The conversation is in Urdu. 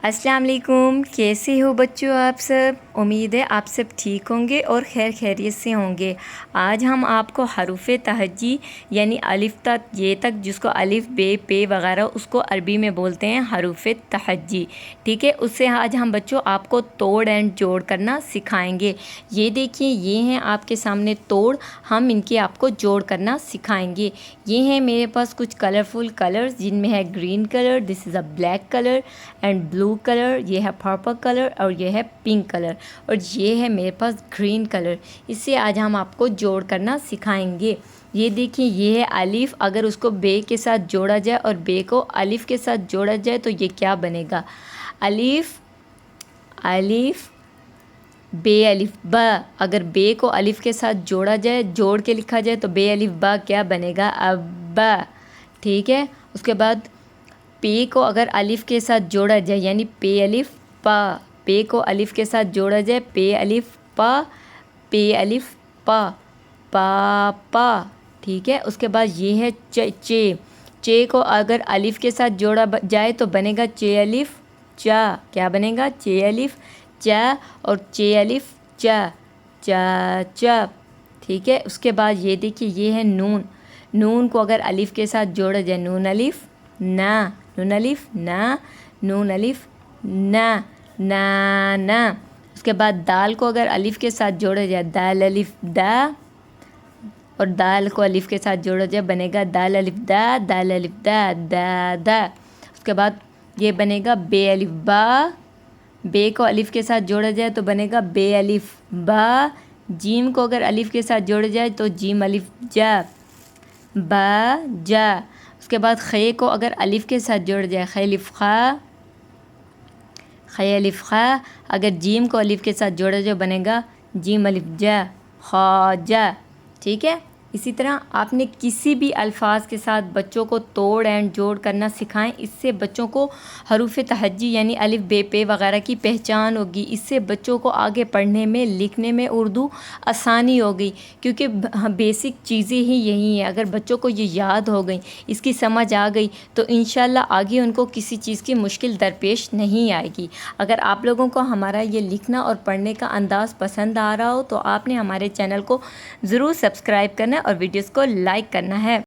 السلام علیکم، کیسے ہو بچوں آپ سب؟ امید ہے آپ سب ٹھیک ہوں گے اور خیر خیریت سے ہوں گے۔ آج ہم آپ کو حروف تہجی یعنی الف تا یہ تک، جس کو الف بے پے وغیرہ اس کو عربی میں بولتے ہیں حروف تہجی، ٹھیک ہے؟ اس سے آج ہم بچوں آپ کو توڑ اینڈ جوڑ کرنا سکھائیں گے۔ یہ دیکھیں، یہ ہیں آپ کے سامنے توڑ، ہم ان کے آپ کو جوڑ کرنا سکھائیں گے۔ یہ ہیں میرے پاس کچھ کلرفل کلرز، جن میں ہے green colour, this is a black colour and blue colour, یہ ہے پرپل کلر اور یہ ہے پنک کلر، اور یہ ہے میرے پاس گرین کلر۔ اس سے آج ہم آپ کو جوڑ کرنا سکھائیں گے۔ یہ دیکھیں، یہ ہے الف، اگر اس کو بے کے ساتھ جوڑا جائے اور بے کو الف کے ساتھ جوڑا جائے تو یہ کیا بنے گا؟ الف الف بے الف با، اگر بے کو الف کے ساتھ جوڑا جائے، جوڑ کے لکھا جائے تو بے الف با کیا بنے گا؟ ابا، ٹھیک ہے؟ اس کے بعد پے کو اگر الف کے ساتھ جوڑا جائے یعنی پے الف پا، پے کو الف کے ساتھ جوڑا جائے پے الف پا، پے الف پا، پاپا، ٹھیک ہے؟ اس کے بعد یہ ہے چے، چے کو اگر الف کے ساتھ جوڑا جائے تو بنے گا چے الف چا، کیا بنے گا؟ چے الف چا، اور چے الف چا، چاچا، ٹھیک ہے؟ اس کے بعد یہ دیکھیے، یہ ہے نون، نون کو اگر الف کے ساتھ جوڑا جائے نون الف نا، نون الف نا، نون الف نا، نانا۔ اس کے بعد دال کو اگر الف کے ساتھ جوڑا جائے دال الف دا، اور دال کو الف کے ساتھ جوڑا جائے بنے گا دال الف دا، دال الف دا، دادا۔ اس کے بعد یہ بنے گا بے الف با، بے کو الف کے ساتھ جوڑا جائے تو بنے گا بے الف با، جیم کو اگر الف کے ساتھ جوڑا جائے تو جیم الف جا، با جا۔ اس کے بعد خے کو اگر الف کے ساتھ جوڑا جائے خے الف خا، خے الف خا، اگر جیم کو الف کے ساتھ جوڑا جائے بنے گا جیم الف جا، خواجہ، ٹھیک ہے؟ اسی طرح آپ نے کسی بھی الفاظ کے ساتھ بچوں کو توڑ اینڈ جوڑ کرنا سکھائیں، اس سے بچوں کو حروف تہجی یعنی الف بے پے وغیرہ کی پہچان ہوگی۔ اس سے بچوں کو آگے پڑھنے میں لکھنے میں اردو آسانی ہوگی، کیونکہ بیسک چیزیں ہی یہی ہیں۔ اگر بچوں کو یہ یاد ہو گئی، اس کی سمجھ آ گئی تو انشاءاللہ آگے ان کو کسی چیز کی مشکل درپیش نہیں آئے گی۔ اگر آپ لوگوں کو ہمارا یہ لکھنا اور پڑھنے کا انداز پسند آ رہا ہو تو آپ نے ہمارے چینل کو ضرور سبسکرائب کرنا اور ویڈیوز کو لائک کرنا ہے۔